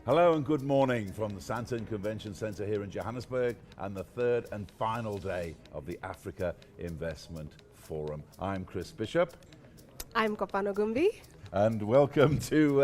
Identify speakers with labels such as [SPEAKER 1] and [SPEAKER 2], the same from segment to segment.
[SPEAKER 1] Hello and good morning from the Sandton Convention Centre here in Johannesburg and the third and final day of the Africa Investment Forum. I'm Chris Bishop.
[SPEAKER 2] I'm Kopano Gumbi.
[SPEAKER 1] And welcome to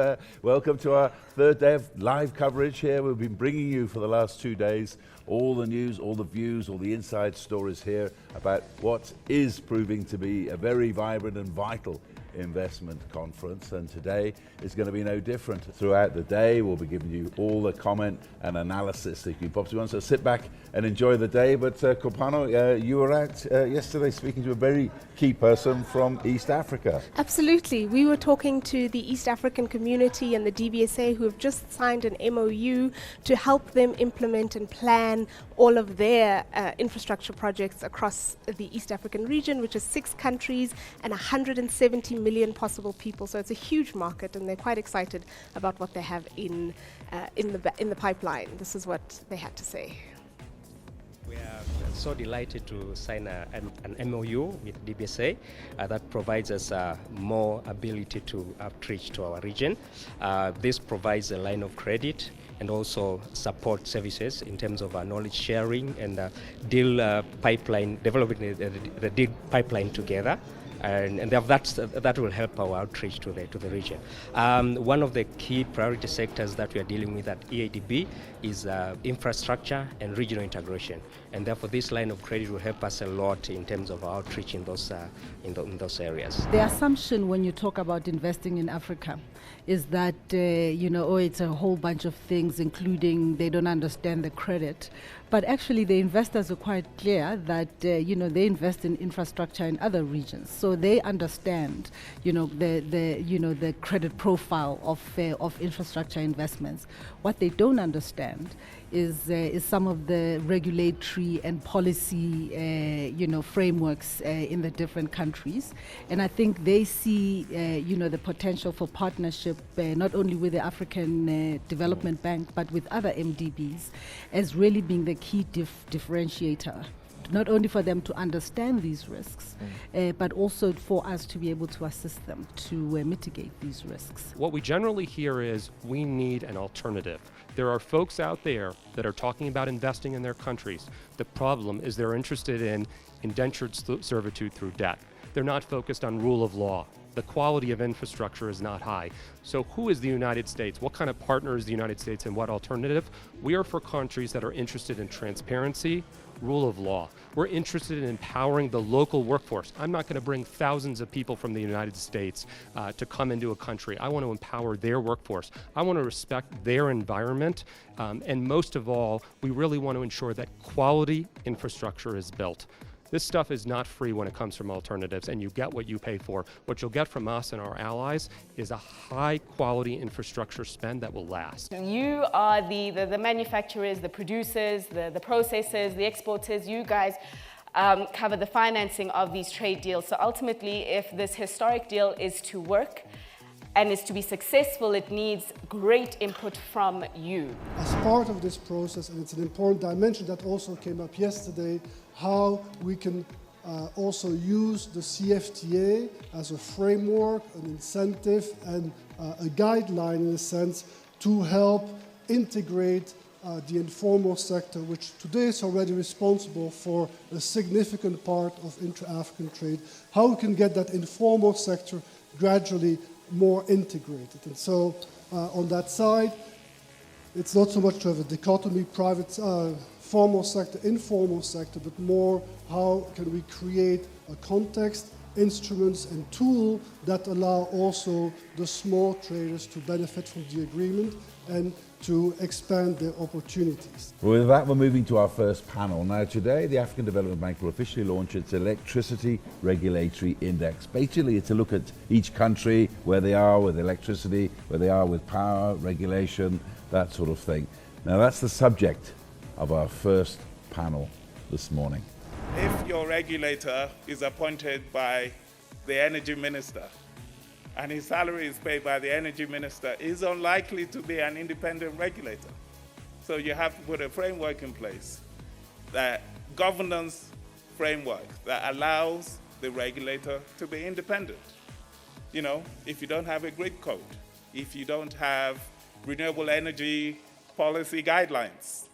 [SPEAKER 1] our third day of live coverage here. We've been bringing you for the last 2 days all the news, all the views, all the inside stories here about what is proving to be a very vibrant and vital investment conference, and today is going to be no different. Throughout the day we'll be giving you all the comment and analysis that you can possibly want, so sit back and enjoy the day. But Kopano, you were out yesterday speaking to a very key person from East Africa.
[SPEAKER 2] Absolutely. We were talking to the East African community and the DBSA, who have just signed an MOU to help them implement and plan all of their infrastructure projects across the East African region, which is 6 countries and 170 million possible people. So it's a huge market, and they're quite excited about what they have in the pipeline. This is what they had to say.
[SPEAKER 3] We are so delighted to sign an MOU with DBSA that provides us more ability to outreach to our region. This provides a line of credit and also support services in terms of knowledge sharing and deal pipeline, developing the deal pipeline together. And that will help our outreach to the region. One of the key priority sectors that we are dealing with at EADB is infrastructure and regional integration, and therefore this line of credit will help us a lot in terms of our outreach in those areas.
[SPEAKER 4] The assumption when you talk about investing in Africa is that it's a whole bunch of things, including they don't understand the credit. But actually, the investors are quite clear that they invest in infrastructure in other regions, so they understand the credit profile of infrastructure investments. What they don't understand is some of the regulatory and policy frameworks in the different countries, and I think they see the potential for partnership not only with the African Development Bank but with other MDBs as really being the key differentiator, not only for them to understand these risks, but also for us to be able to assist them to mitigate these risks.
[SPEAKER 5] What we generally hear is we need an alternative. There are folks out there that are talking about investing in their countries. The problem is they're interested in indentured servitude through debt. They're not focused on rule of law. The quality of infrastructure is not high. So who is the United States? What kind of partner is the United States, and what alternative? We are for countries that are interested in transparency, rule of law. We're interested in empowering the local workforce. I'm not going to bring thousands of people from the United States to come into a country. I want to empower their workforce. I want to respect their environment. And most of all, we really want to ensure that quality infrastructure is built. This stuff is not free when it comes from alternatives, and you get what you pay for. What you'll get from us and our allies is a high-quality infrastructure spend that will last.
[SPEAKER 6] You are the manufacturers, the producers, the processors, the exporters. You guys cover the financing of these trade deals. So ultimately, if this historic deal is to work and is to be successful, it needs great input from you.
[SPEAKER 7] As part of this process, and it's an important dimension that also came up yesterday, how we can also use the CFTA as a framework, an incentive, and a guideline in a sense to help integrate the informal sector, which today is already responsible for a significant part of intra-African trade, how we can get that informal sector gradually more integrated. And so on that side, it's not so much to have a dichotomy, private, formal sector, informal sector, but more how can we create a context, instruments and tool that allow also the small traders to benefit from the agreement and to expand their opportunities.
[SPEAKER 1] With that, we're moving to our first panel. Now today, the African Development Bank will officially launch its Electricity Regulatory Index. Basically, it's a look at each country, where they are with electricity, where they are with power, regulation, that sort of thing. Now that's the subject of our first panel this morning.
[SPEAKER 8] If your regulator is appointed by the energy minister and his salary is paid by the energy minister, is unlikely to be an independent regulator. So you have to put a framework in place, that governance framework that allows the regulator to be independent. You know, if you don't have a grid code, if you don't have renewable energy policy guidelines.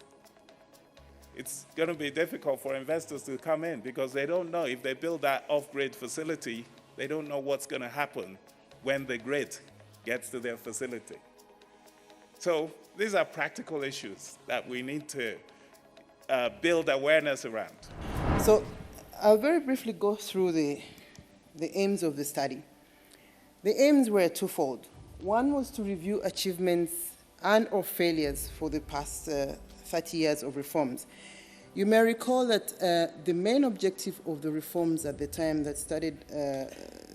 [SPEAKER 8] It's going to be difficult for investors to come in because they don't know if they build that off-grid facility, they don't know what's going to happen when the grid gets to their facility. So these are practical issues that we need to build awareness around.
[SPEAKER 9] So I'll very briefly go through the aims of the study. The aims were twofold. One was to review achievements and or failures for the past 30 years of reforms. You may recall that the main objective of the reforms at the time that started,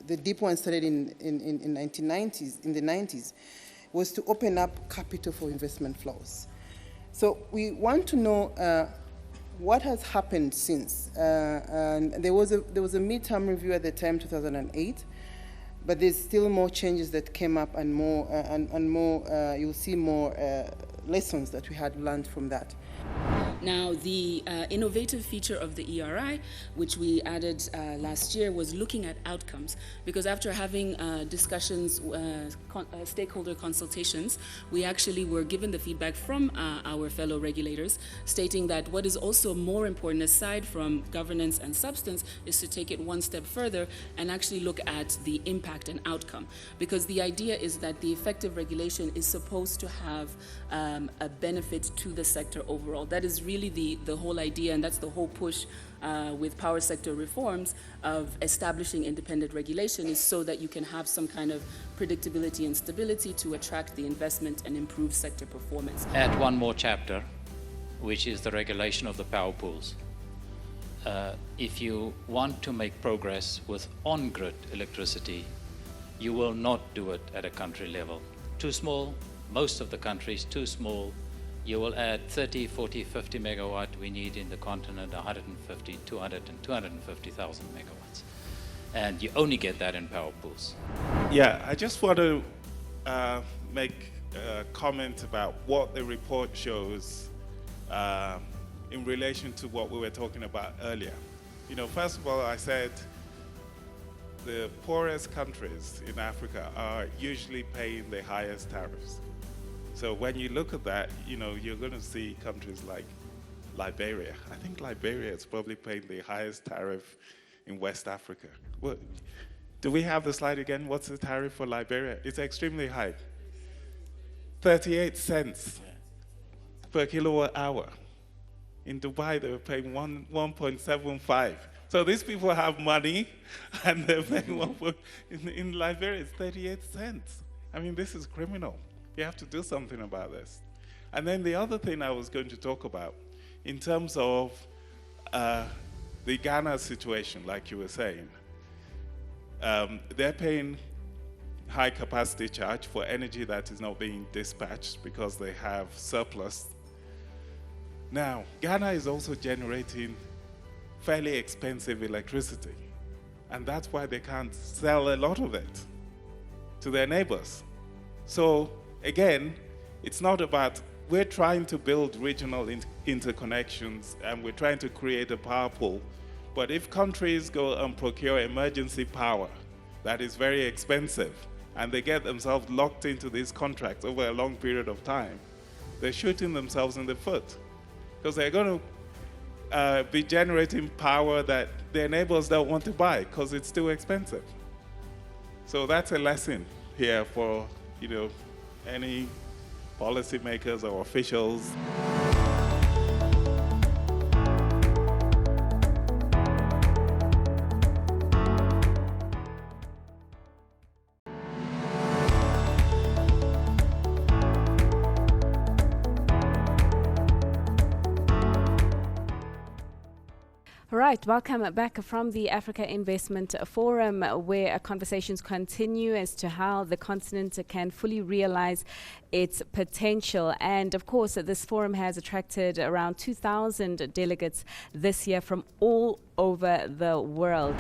[SPEAKER 9] the deep one started in the 90s, was to open up capital for investment flows. So we want to know what has happened since. And there was a midterm review at the time, 2008, but there's still more changes that came up and more, you'll see more lessons that we had learned from that.
[SPEAKER 10] Now, the innovative feature of the ERI, which we added last year, was looking at outcomes. Because after having discussions, stakeholder consultations, we actually were given the feedback from our fellow regulators, stating that what is also more important, aside from governance and substance, is to take it one step further and actually look at the impact and outcome. Because the idea is that the effective regulation is supposed to have a benefit to the sector overall. That is really the whole idea, and that's the whole push with power sector reforms of establishing independent regulation, is so that you can have some kind of predictability and stability to attract the investment and improve sector performance.
[SPEAKER 11] Add one more chapter, which is the regulation of the power pools. If you want to make progress with on-grid electricity, you will not do it at a country level. Too small, most of the countries too small. You will add 30, 40, 50 megawatt. We need in the continent 150, 200 and 250,000 megawatts. And you only get that in power pools.
[SPEAKER 8] Yeah, I just want to make a comment about what the report shows in relation to what we were talking about earlier. You know, first of all, I said the poorest countries in Africa are usually paying the highest tariffs. So when you look at that, you know, you're going to see countries like Liberia. I think Liberia is probably paying the highest tariff in West Africa. Well, do we have the slide again? What's the tariff for Liberia? It's extremely high. 38 cents per kilowatt hour. In Dubai, they were paying 1.75. So these people have money, and they're paying in Liberia, it's 38 cents. I mean, this is criminal. You have to do something about this. And then the other thing I was going to talk about, in terms of the Ghana situation, like you were saying, they're paying high capacity charge for energy that is not being dispatched because they have surplus. Now, Ghana is also generating fairly expensive electricity, and that's why they can't sell a lot of it to their neighbors. So again, it's not about, we're trying to build regional interconnections and we're trying to create a power pool, but if countries go and procure emergency power that is very expensive and they get themselves locked into these contracts over a long period of time, they're shooting themselves in the foot, because they're going to be generating power that their neighbors don't want to buy because it's too expensive. So that's a lesson here for, you know, any policymakers or officials.
[SPEAKER 12] Right, welcome back from the Africa Investment Forum, where conversations continue as to how the continent can fully realize its potential. And of course, this forum has attracted around 2,000 delegates this year from all over the world.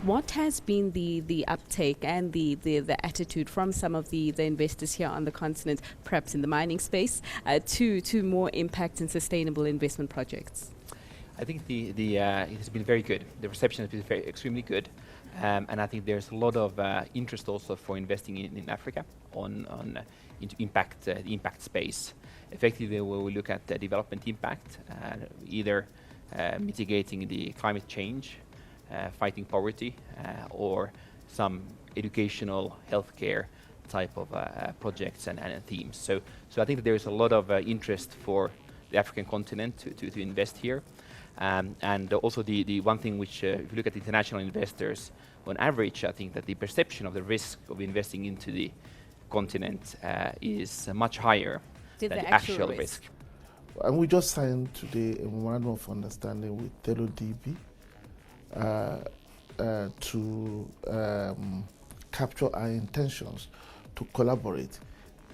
[SPEAKER 12] What has been the uptake and the attitude from some of the investors here on the continent, perhaps in the mining space, to more impact and sustainable investment projects?
[SPEAKER 13] I think it has been very good. The reception has been extremely good. And I think there's a lot of interest also for investing in Africa into impact space. Effectively, when we look at the development impact, either mitigating the climate change, fighting poverty, or some educational healthcare type of projects and themes. So I think that there is a lot of interest for the African continent to invest here. And also the one thing which, if you look at international investors, on average, I think that the perception of the risk of investing into the continent is much higher than the actual risk.
[SPEAKER 14] And we just signed today a memorandum of understanding with Telo DB to capture our intentions to collaborate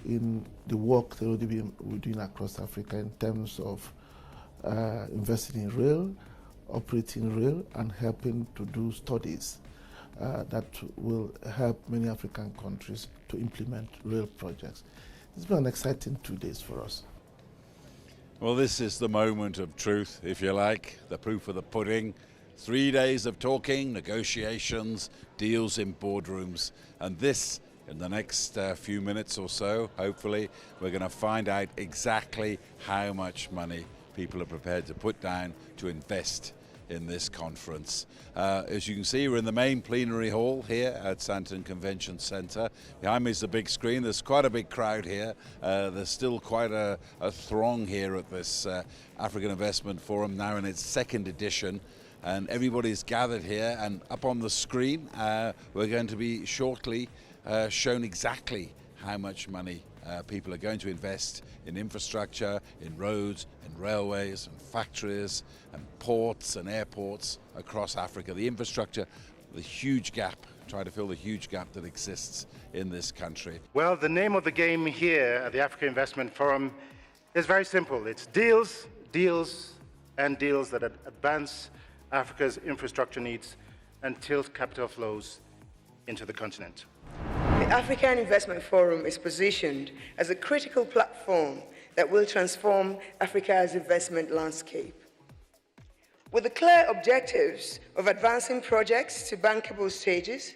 [SPEAKER 14] in the work Telo DB will doing across Africa in terms of investing in rail, operating rail, and helping to do studies that will help many African countries to implement rail projects. It's been an exciting 2 days for us.
[SPEAKER 1] Well, this is the moment of truth, if you like, the proof of the pudding. 3 days of talking, negotiations, deals in boardrooms, and this, in the next few minutes or so, hopefully, we're going to find out exactly how much money people are prepared to put down to invest in this conference. As you can see, we're in the main plenary hall here at Sandton Convention Centre. Behind me is the big screen. There's quite a big crowd here. There's still quite a throng here at this African Investment Forum, now in its second edition. And everybody's gathered here, and up on the screen we're going to be shortly shown exactly how much money people are going to invest in infrastructure, in roads, in railways, and factories, and ports and airports across Africa. The infrastructure, the huge gap, try to fill the huge gap that exists in this country.
[SPEAKER 15] Well, the name of the game here at the Africa Investment Forum is very simple. It's deals, deals, and deals that advance Africa's infrastructure needs and tilt capital flows into the continent.
[SPEAKER 16] The African Investment Forum is positioned as a critical platform that will transform Africa's investment landscape. With the clear objectives of advancing projects to bankable stages,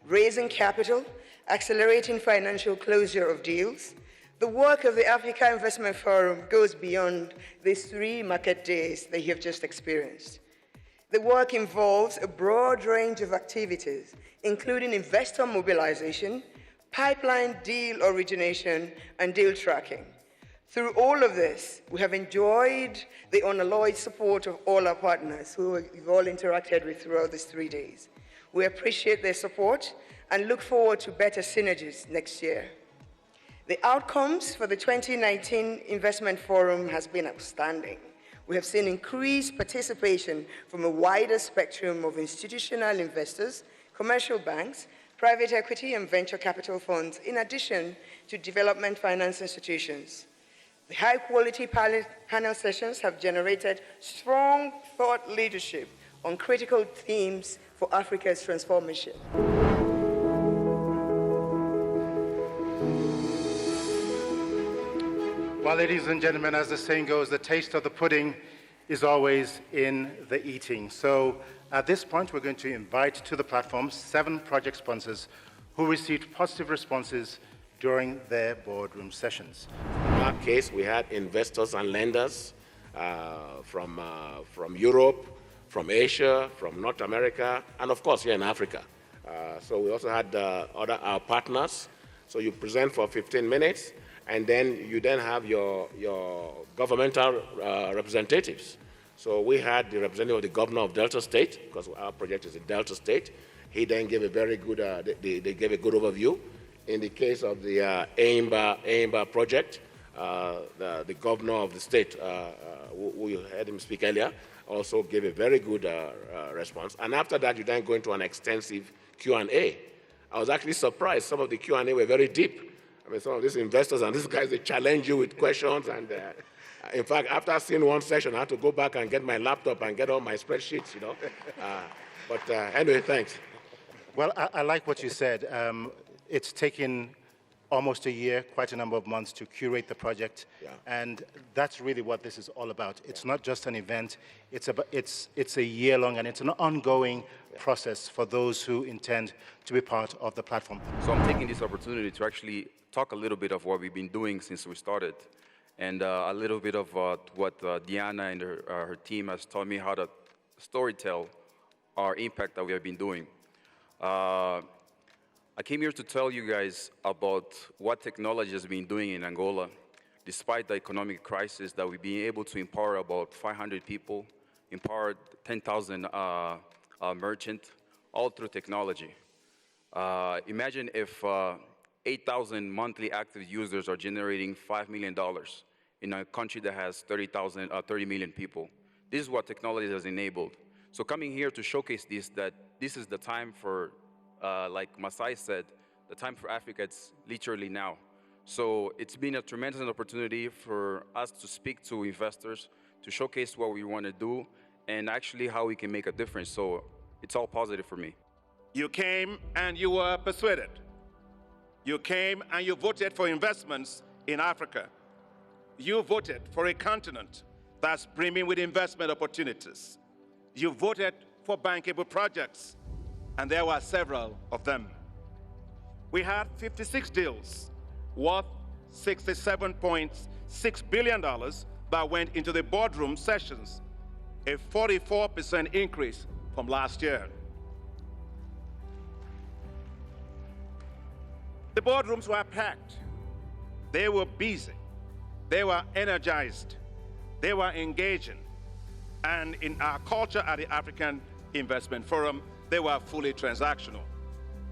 [SPEAKER 16] raising capital, accelerating financial closure of deals, the work of the Africa Investment Forum goes beyond these 3 market days that you have just experienced. The work involves a broad range of activities, including investor mobilization, pipeline deal origination, and deal tracking. Through all of this, we have enjoyed the unalloyed support of all our partners who we've all interacted with throughout these 3 days. We appreciate their support and look forward to better synergies next year. The outcomes for the 2019 Investment Forum has been outstanding. We have seen increased participation from a wider spectrum of institutional investors, commercial banks, private equity and venture capital funds, in addition to development finance institutions. The high-quality panel sessions have generated strong thought leadership on critical themes for Africa's transformation.
[SPEAKER 15] Well, ladies and gentlemen, as the saying goes, the taste of the pudding is always in the eating. So at this point, we're going to invite to the platform 7 project sponsors who received positive responses during their boardroom sessions.
[SPEAKER 17] In our case, we had investors and lenders from Europe, from Asia, from North America, and of course here in Africa. So we also had our partners. So you present for 15 minutes, and then you have your governmental representatives. So we had the representative of the governor of Delta State, because our project is in Delta State. He then gave a very good, they gave a good overview. In the case of the AIMBA project, the governor of the state, we heard him speak earlier, also gave a very good response. And after that, you then go into an extensive Q&A. I was actually surprised. Some of the Q&A were very deep. I mean, some of these investors and these guys, they challenge you with questions. And in fact, after seeing one session, I had to go back and get my laptop and get all my spreadsheets, you know. But anyway, thanks.
[SPEAKER 15] Well, I like what you said. It's taken almost a year, quite a number of months to curate the project.
[SPEAKER 17] Yeah.
[SPEAKER 15] And that's really what this is all about. It's not just an event, it's a year-long and it's an ongoing process for those who intend to be part of the platform.
[SPEAKER 18] So I'm taking this opportunity to actually talk a little bit of what we've been doing since we started, and a little bit of what Diana and her team has taught me how to storytell our impact that we have been doing. I came here to tell you guys about what technology has been doing in Angola. Despite the economic crisis, that we've been able to empower about 500 people, empowered 10,000 merchants, all through technology. Imagine if 8,000 monthly active users are generating $5 million in a country that has 30 million people. This is what technology has enabled. So coming here to showcase this, that this is the time for, like Masai said, the time for Africa, it's literally now. So it's been a tremendous opportunity for us to speak to investors, to showcase what we want to do, and actually how we can make a difference. So it's all positive for me.
[SPEAKER 19] You came and you were persuaded. You came and you voted for investments in Africa. You voted for a continent that's brimming with investment opportunities. You voted for bankable projects, and there were several of them. We had 56 deals worth $67.6 billion that went into the boardroom sessions, a 44% increase from last year. The boardrooms were packed. They were busy. They were energized. They were engaging. And in our culture at the African Investment Forum, they were fully transactional.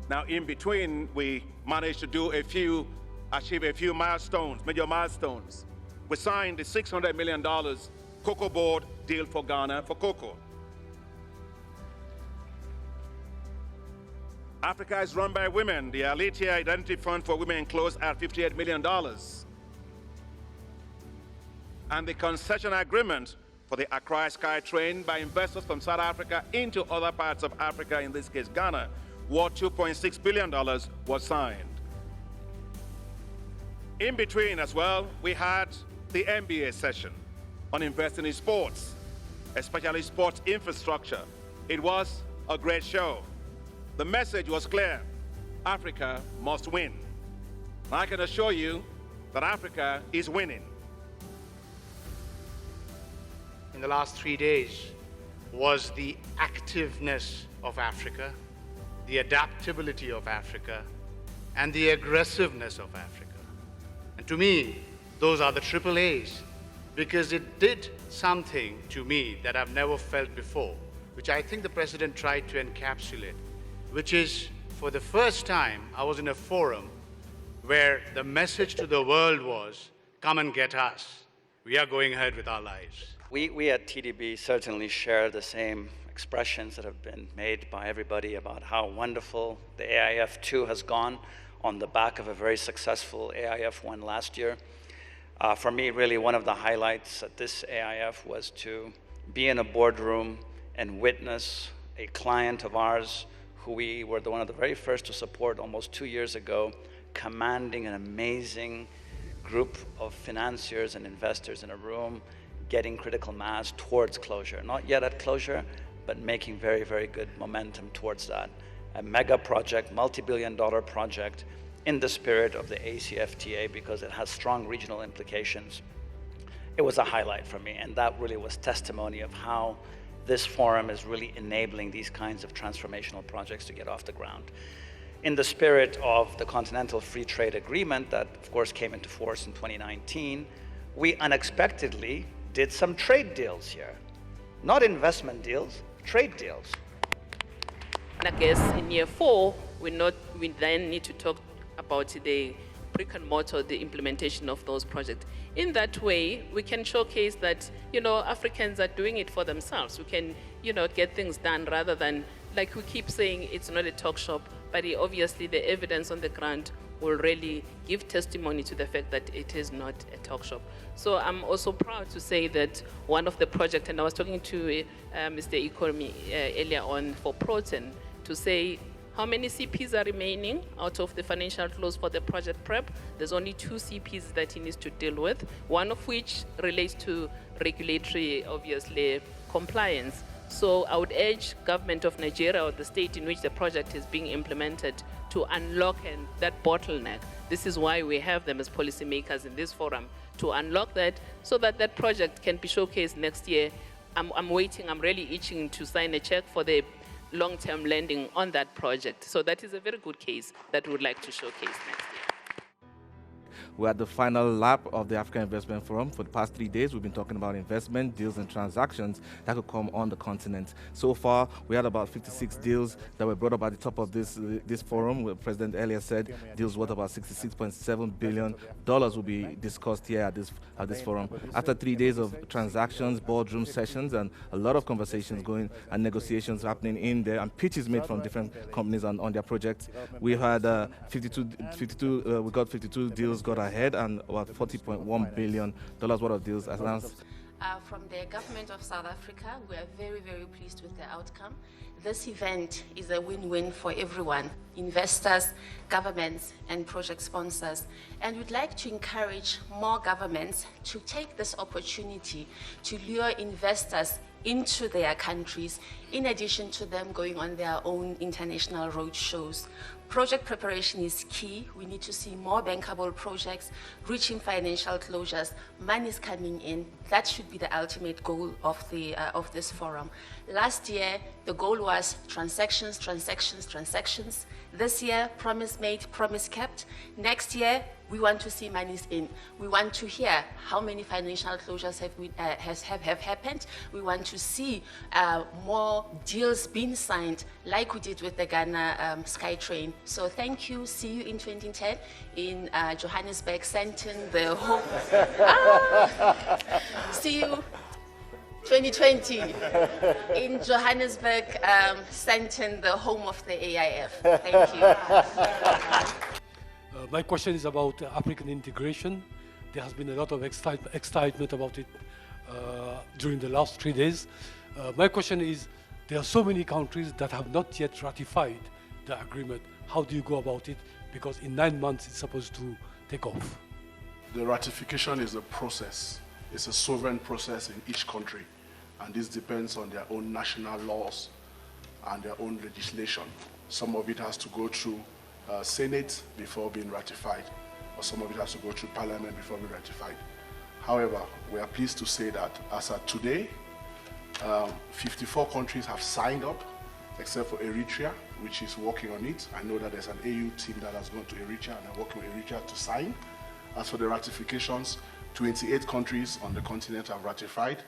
[SPEAKER 19] Now, in between, we managed to achieve a few milestones, major milestones. We signed the $600 million cocoa board deal for Ghana for cocoa. Africa is run by women. The Alitia Identity Fund for Women closed at $58 million. And the concession agreement for the Accra Sky Train by investors from South Africa into other parts of Africa, in this case Ghana, worth $2.6 billion was signed. In between as well, we had the MBA session on investing in sports, especially sports infrastructure. It was a great show. The message was clear: Africa must win. And I can assure you that Africa is winning.
[SPEAKER 20] In the last 3 days was the activeness of Africa, the adaptability of Africa, and the aggressiveness of Africa. And to me, those are the triple A's, because it did something to me that I've never felt before, which I think the President tried to encapsulate, which is, for the first time, I was in a forum where the message to the world was, come and get us. We are going ahead with our lives.
[SPEAKER 21] We at TDB certainly share the same expressions that have been made by everybody about how wonderful the AIF2 has gone on the back of a very successful AIF1 last year. For me, really, one of the highlights at this AIF was to be in a boardroom and witness a client of ours who we were one of the very first to support almost 2 years ago, commanding an amazing group of financiers and investors in a room, getting critical mass towards closure. Not yet at closure, but making very, very good momentum towards that. A mega project, multi-billion-dollar project in the spirit of the ACFTA, because it has strong regional implications. It was a highlight for me, and that really was testimony of how this forum is really enabling these kinds of transformational projects to get off the ground. In the spirit of the Continental Free Trade Agreement that, of course, came into force in 2019, we unexpectedly did some trade deals here. Not investment deals, trade deals.
[SPEAKER 22] I guess in year 4, we then need to talk about the brick and mortar, the implementation of those projects. In that way, we can showcase that, Africans are doing it for themselves. We can, get things done rather than, like we keep saying, it's not a talk shop, but obviously the evidence on the ground will really give testimony to the fact that it is not a talk shop. So I'm also proud to say that one of the projects, and I was talking to Mr. Ikomi earlier on for Protein, to say How many CPs are remaining out of the financial close for the project prep? There's only 2 CPs that he needs to deal with, one of which relates to regulatory, obviously, compliance. So I would urge government of Nigeria or the state in which the project is being implemented to unlock that bottleneck. This is why we have them as policymakers in this forum, to unlock that so that that project can be showcased next year. I'm waiting, I'm really itching to sign a check for the long-term lending on that project. So that is a very good case that we would like to showcase next year.
[SPEAKER 2] We're at the final lap of the African Investment Forum. For the past 3 days, we've been talking about investment, deals, and transactions that could come on the continent. So far, we had about 56 deals that were brought up at the top of this forum. Where President earlier said deals worth about $66.7 billion will be discussed here at this forum. After 3 days of transactions, boardroom sessions, and a lot of conversations going and negotiations happening in there, and pitches made from different companies on their projects, we had we got 52 deals got ahead, and about $40.1 billion worth of deals announced.
[SPEAKER 3] From the government of South Africa, we are very, very pleased with the outcome. This event is a win-win for everyone, investors, governments, and project sponsors. And we'd like to encourage more governments to take this opportunity to lure investors into their countries, in addition to them going on their own international road shows. Project preparation is key. We need to see more bankable projects, reaching financial closures, money's coming in. That should be the ultimate goal of this forum. Last year, the goal was transactions, transactions, transactions. This year, promise made, promise kept. Next year, we want to see monies in. We want to hear how many financial closures have happened. We want to see more deals being signed, like we did with the Ghana SkyTrain. So thank you. See you in 2010 in Johannesburg, Sandton, the home. See you 2020 in Johannesburg, Sandton, the home of the AIF. Thank you.
[SPEAKER 23] My question is about African integration. There has been a lot of excitement about it during the last 3 days. My question is, there are so many countries that have not yet ratified the agreement. How do you go about it? Because in 9 months, it's supposed to take off.
[SPEAKER 24] The ratification is a process. It's a sovereign process in each country. And this depends on their own national laws and their own legislation. Some of it has to go through Senate before being ratified, or some of it has to go through Parliament before being ratified. However, we are pleased to say that as of today, 54 countries have signed up, except for Eritrea, which is working on it. I know that there's an AU team that has gone to Eritrea and are working with Eritrea to sign. As for the ratifications, 28 countries on the continent have ratified,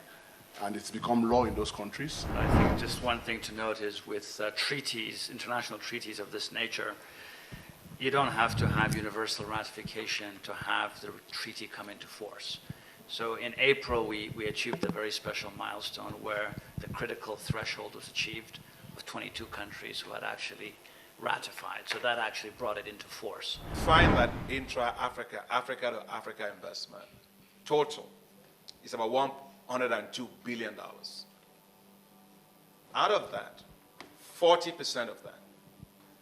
[SPEAKER 24] and it's become law in those countries.
[SPEAKER 21] I think just one thing to note is with treaties, international treaties of this nature, you don't have to have universal ratification to have the treaty come into force. So in April, we achieved a very special milestone where the critical threshold was achieved with 22 countries who had actually ratified. So that actually brought it into force.
[SPEAKER 25] Find that intra-Africa, Africa-to-Africa investment, total, is about $102 billion. Out of that, 40% of that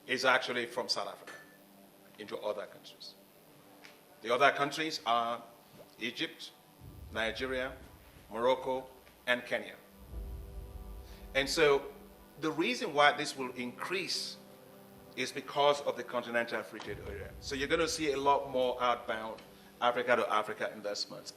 [SPEAKER 25] is actually from South Africa into other countries. The other countries are Egypt, Nigeria, Morocco, and Kenya. And so the reason why this will increase is because of the continental free trade area. So you're going to see a lot more outbound Africa-to-Africa investments.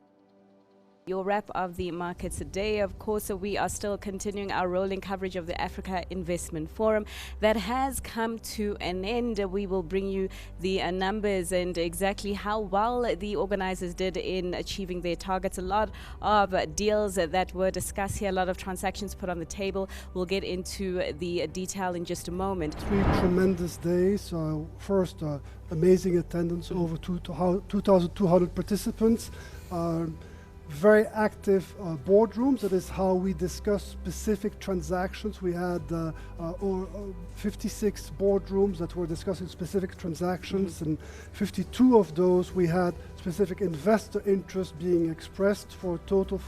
[SPEAKER 12] Your wrap of the markets today. Of course, we are still continuing our rolling coverage of the Africa Investment Forum that has come to an end. We will bring you the numbers and exactly how well the organizers did in achieving their targets. A lot of deals that were discussed here, a lot of transactions put on the table. We'll get into the detail in just a moment.
[SPEAKER 7] 3 tremendous days. First, amazing attendance, over 2,200 participants. Very active boardrooms. That is how we discuss specific transactions. We had 56 boardrooms that were discussing specific transactions, and 52 of those we had specific investor interest being expressed for a total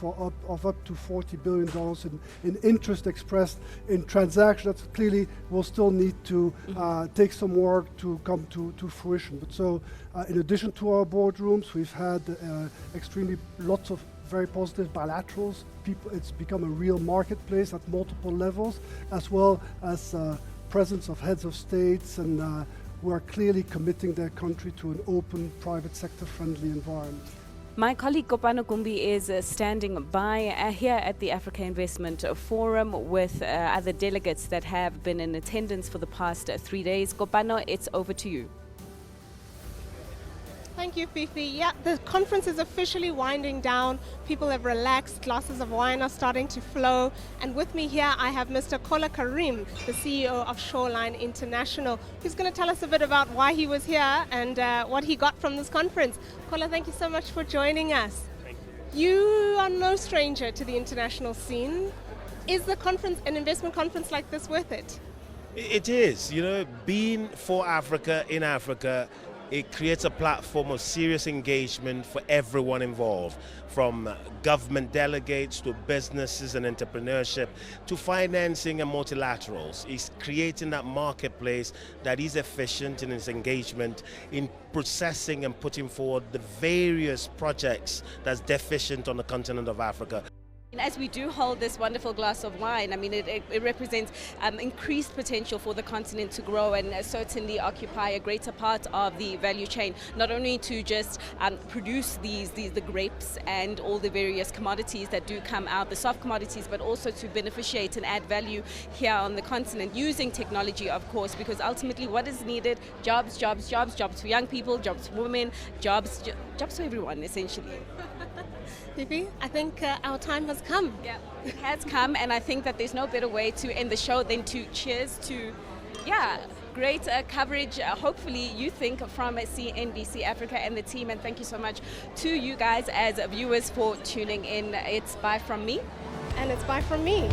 [SPEAKER 7] of up to $40 billion in interest expressed in transactions that clearly will still need to take some work to come to fruition. But so in addition to our boardrooms, we've had extremely lots of very positive bilaterals. It's become a real marketplace at multiple levels, as well as presence of heads of states and who are clearly committing their country to an open, private sector-friendly environment.
[SPEAKER 12] My colleague Kopano Kumbi is standing by here at the Africa Investment Forum with other delegates that have been in attendance for the past 3 days. Kopano, it's over to you.
[SPEAKER 4] Thank you, Fifi. Yeah, the conference is officially winding down. People have relaxed, glasses of wine are starting to flow. And with me here, I have Mr. Kola Karim, the CEO of Shoreline International, who's going to tell us a bit about why he was here and what he got from this conference. Kola, thank you so much for joining us.
[SPEAKER 5] Thank you.
[SPEAKER 4] You are no stranger to the international scene. Is the conference, an investment conference like this, worth it?
[SPEAKER 5] It is. You know, being for Africa, in Africa, it creates a platform of serious engagement for everyone involved, from government delegates to businesses and entrepreneurship to financing and multilaterals. It's creating that marketplace that is efficient in its engagement in processing and putting forward the various projects that's deficient on the continent of Africa.
[SPEAKER 12] As we do hold this wonderful glass of wine, I mean, it represents increased potential for the continent to grow and certainly occupy a greater part of the value chain, not only to just produce the grapes and all the various commodities that do come out, the soft commodities, but also to beneficiate and add value here on the continent using technology, of course, because ultimately what is needed, jobs, jobs, jobs, jobs for young people, jobs for women, jobs for everyone, essentially.
[SPEAKER 4] Fifi, I think our time has come.
[SPEAKER 12] Yeah, it has come, and I think that there's no better way to end the show than to cheers to, great coverage, hopefully you think, from CNBC Africa and the team, and thank you so much to you guys as viewers for tuning in. It's bye from me.
[SPEAKER 4] And it's bye from me.